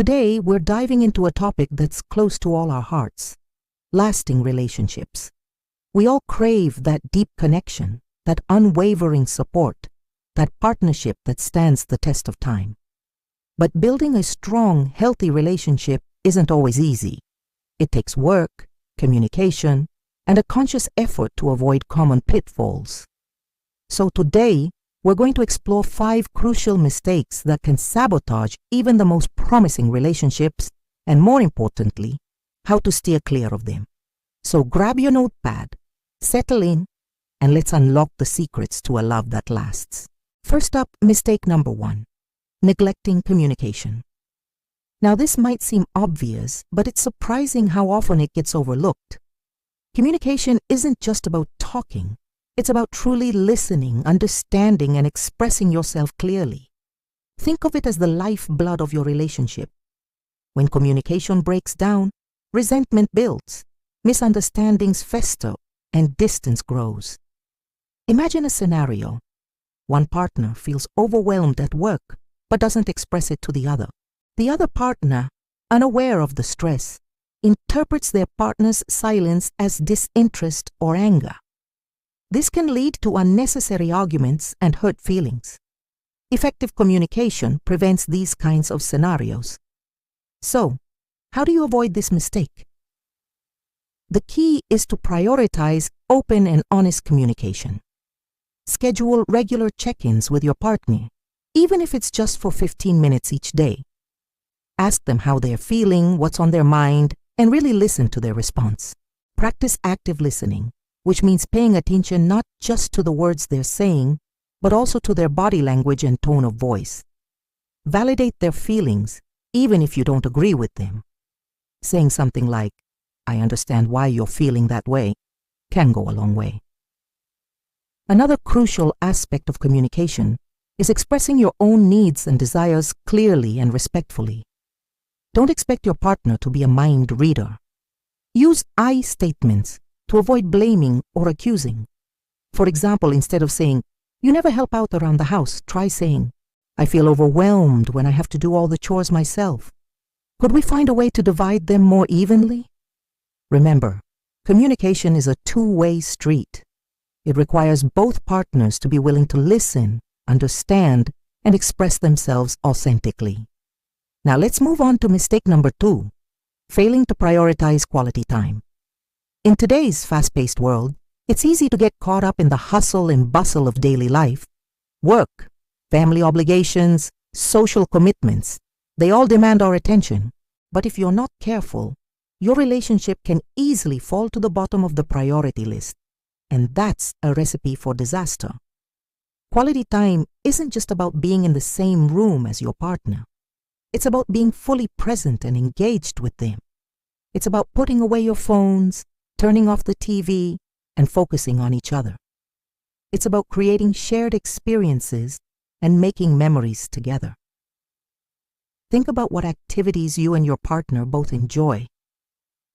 Today, we're diving into a topic that's close to all our hearts: lasting relationships. We all crave that deep connection, that unwavering support, that partnership that stands the test of time. But building a strong, healthy relationship isn't always easy. It takes work, communication, and a conscious effort to avoid common pitfalls. So today, we're going to explore 5 crucial mistakes that can sabotage even the most promising relationships, and more importantly, how to steer clear of them. So grab your notepad, settle in, and let's unlock the secrets to a love that lasts. First up, mistake number 1, neglecting communication. Now, this might seem obvious, but it's surprising how often it gets overlooked. Communication isn't just about talking. It's about truly listening, understanding, and expressing yourself clearly. Think of it as the lifeblood of your relationship. When communication breaks down, resentment builds, misunderstandings fester, and distance grows. Imagine a scenario. One partner feels overwhelmed at work, but doesn't express it to the other. The other partner, unaware of the stress, interprets their partner's silence as disinterest or anger. This can lead to unnecessary arguments and hurt feelings. Effective communication prevents these kinds of scenarios. So, how do you avoid this mistake? The key is to prioritize open and honest communication. Schedule regular check-ins with your partner, even if it's just for 15 minutes each day. Ask them how they're feeling, what's on their mind, and really listen to their response. Practice active listening, which means paying attention not just to the words they're saying, but also to their body language and tone of voice. Validate their feelings, even if you don't agree with them. Saying something like, "I understand why you're feeling that way," can go a long way. Another crucial aspect of communication is expressing your own needs and desires clearly and respectfully. Don't expect your partner to be a mind reader. Use I statements to avoid blaming or accusing. For example, instead of saying, "You never help out around the house," try saying, "I feel overwhelmed when I have to do all the chores myself. Could we find a way to divide them more evenly?" Remember, communication is a two-way street. It requires both partners to be willing to listen, understand, and express themselves authentically. Now let's move on to mistake number 2, failing to prioritize quality time. In today's fast-paced world, it's easy to get caught up in the hustle and bustle of daily life. Work, family obligations, social commitments, they all demand our attention. But if you're not careful, your relationship can easily fall to the bottom of the priority list, and that's a recipe for disaster. Quality time isn't just about being in the same room as your partner. It's about being fully present and engaged with them. It's about putting away your phones, turning off the TV, and focusing on each other. It's about creating shared experiences and making memories together. Think about what activities you and your partner both enjoy.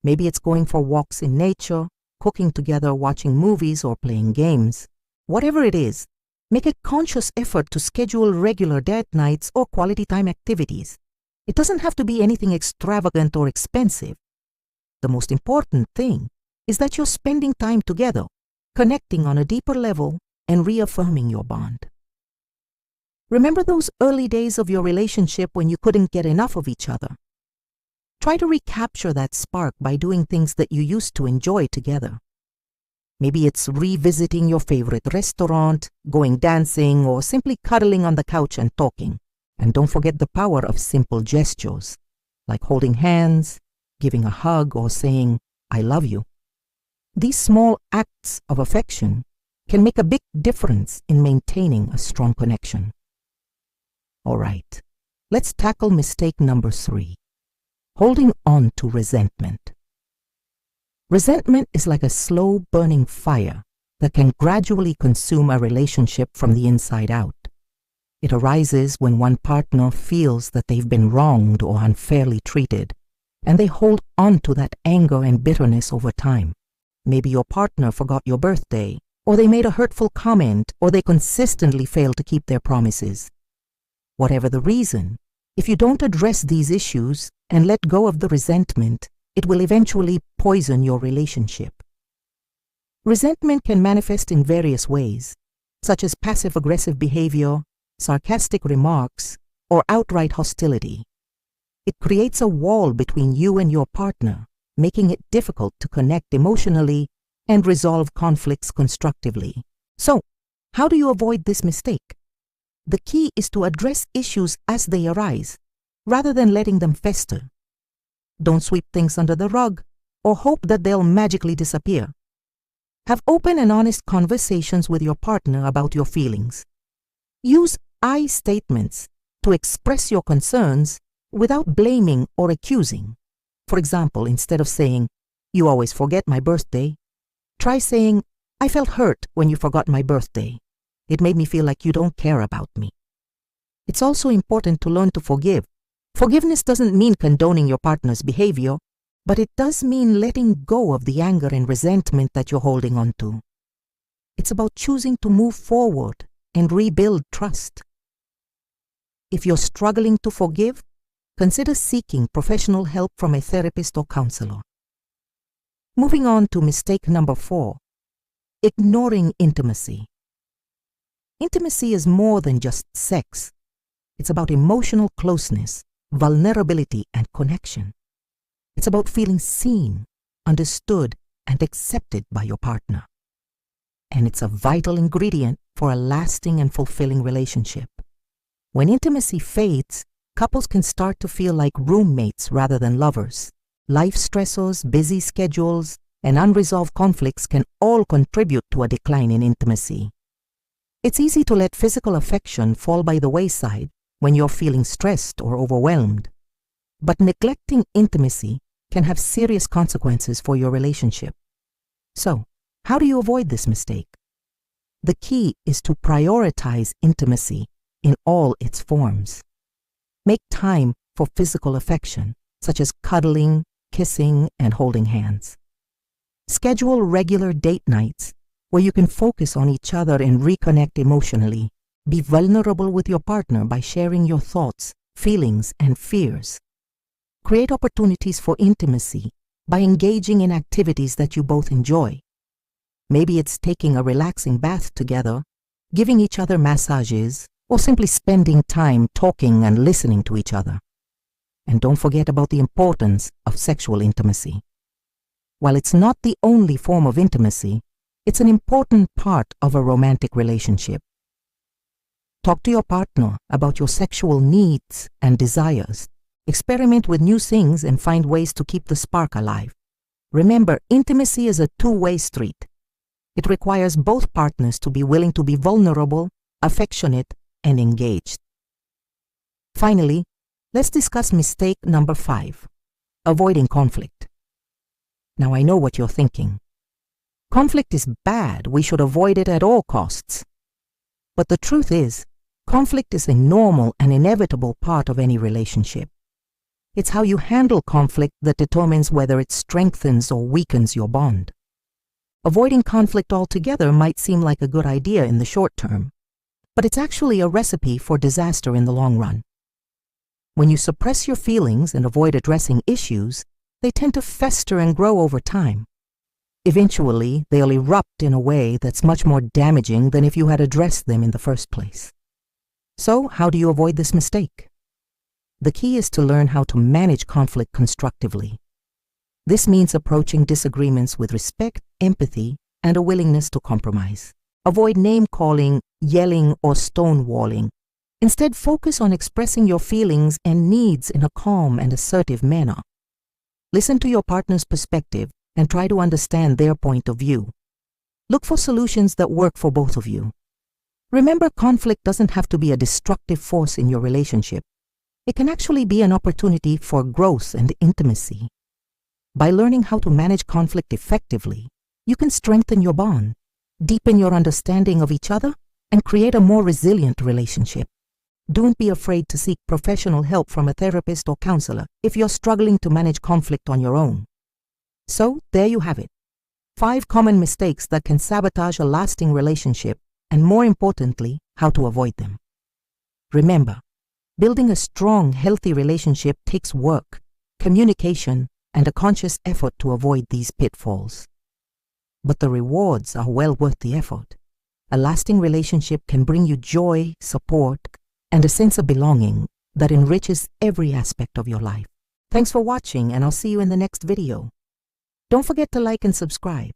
Maybe it's going for walks in nature, cooking together, watching movies, or playing games. Whatever it is, make a conscious effort to schedule regular date nights or quality time activities. It doesn't have to be anything extravagant or expensive. The most important thing is that you're spending time together, connecting on a deeper level, and reaffirming your bond. Remember those early days of your relationship when you couldn't get enough of each other? Try to recapture that spark by doing things that you used to enjoy together. Maybe it's revisiting your favorite restaurant, going dancing, or simply cuddling on the couch and talking. And don't forget the power of simple gestures, like holding hands, giving a hug, or saying, "I love you." These small acts of affection can make a big difference in maintaining a strong connection. All right, let's tackle mistake number 3, holding on to resentment. Resentment is like a slow burning fire that can gradually consume a relationship from the inside out. It arises when one partner feels that they've been wronged or unfairly treated, and they hold on to that anger and bitterness over time. Maybe your partner forgot your birthday, or they made a hurtful comment, or they consistently fail to keep their promises. Whatever the reason, If you don't address these issues and let go of the resentment, it will eventually poison your relationship. Resentment can manifest in various ways, such as passive-aggressive behavior, sarcastic remarks, or outright hostility. It creates a wall between you and your partner, making it difficult to connect emotionally and resolve conflicts constructively. So, how do you avoid this mistake? The key is to address issues as they arise, rather than letting them fester. Don't sweep things under the rug or hope that they'll magically disappear. Have open and honest conversations with your partner about your feelings. Use I statements to express your concerns without blaming or accusing. For example, instead of saying, "You always forget my birthday," try saying, "I felt hurt when you forgot my birthday. It made me feel like you don't care about me." It's also important to learn to forgive. Forgiveness doesn't mean condoning your partner's behavior, but it does mean letting go of the anger and resentment that you're holding on to. It's about choosing to move forward and rebuild trust. If you're struggling to forgive, consider seeking professional help from a therapist or counselor. Moving on to mistake number 4, ignoring intimacy. Intimacy is more than just sex. It's about emotional closeness, vulnerability, and connection. It's about feeling seen, understood, and accepted by your partner. And it's a vital ingredient for a lasting and fulfilling relationship. When intimacy fades, couples can start to feel like roommates rather than lovers. Life stressors, busy schedules, and unresolved conflicts can all contribute to a decline in intimacy. It's easy to let physical affection fall by the wayside when you're feeling stressed or overwhelmed. But neglecting intimacy can have serious consequences for your relationship. So, how do you avoid this mistake? The key is to prioritize intimacy in all its forms. Make time for physical affection, such as cuddling, kissing, and holding hands. Schedule regular date nights where you can focus on each other and reconnect emotionally. Be vulnerable with your partner by sharing your thoughts, feelings, and fears. Create opportunities for intimacy by engaging in activities that you both enjoy. Maybe it's taking a relaxing bath together, giving each other massages, or simply spending time talking and listening to each other. And don't forget about the importance of sexual intimacy. While it's not the only form of intimacy, it's an important part of a romantic relationship. Talk to your partner about your sexual needs and desires. Experiment with new things and find ways to keep the spark alive. Remember, intimacy is a two-way street. It requires both partners to be willing to be vulnerable, affectionate, and engaged. Finally, let's discuss mistake number 5, avoiding conflict. Now I know what you're thinking. Conflict is bad, we should avoid it at all costs. But the truth is, conflict is a normal and inevitable part of any relationship. It's how you handle conflict that determines whether it strengthens or weakens your bond. Avoiding conflict altogether might seem like a good idea in the short term, but it's actually a recipe for disaster in the long run. When you suppress your feelings and avoid addressing issues, they tend to fester and grow over time. Eventually, they'll erupt in a way that's much more damaging than if you had addressed them in the first place. So, how do you avoid this mistake? The key is to learn how to manage conflict constructively. This means approaching disagreements with respect, empathy, and a willingness to compromise. Avoid name-calling, yelling, or stonewalling. Instead, focus on expressing your feelings and needs in a calm and assertive manner. Listen to your partner's perspective and try to understand their point of view. Look for solutions that work for both of you. Remember, conflict doesn't have to be a destructive force in your relationship. It can actually be an opportunity for growth and intimacy. By learning how to manage conflict effectively, you can strengthen your bond, deepen your understanding of each other, and create a more resilient relationship. Don't be afraid to seek professional help from a therapist or counselor if you're struggling to manage conflict on your own. So, there you have it. 5 common mistakes that can sabotage a lasting relationship, and more importantly, how to avoid them. Remember, Building a strong, healthy relationship takes work, communication, and a conscious effort to avoid these pitfalls. But the rewards are well worth the effort. A lasting relationship can bring you joy, support, and a sense of belonging that enriches every aspect of your life. Thanks for watching, and I'll see you in the next video. Don't forget to like and subscribe.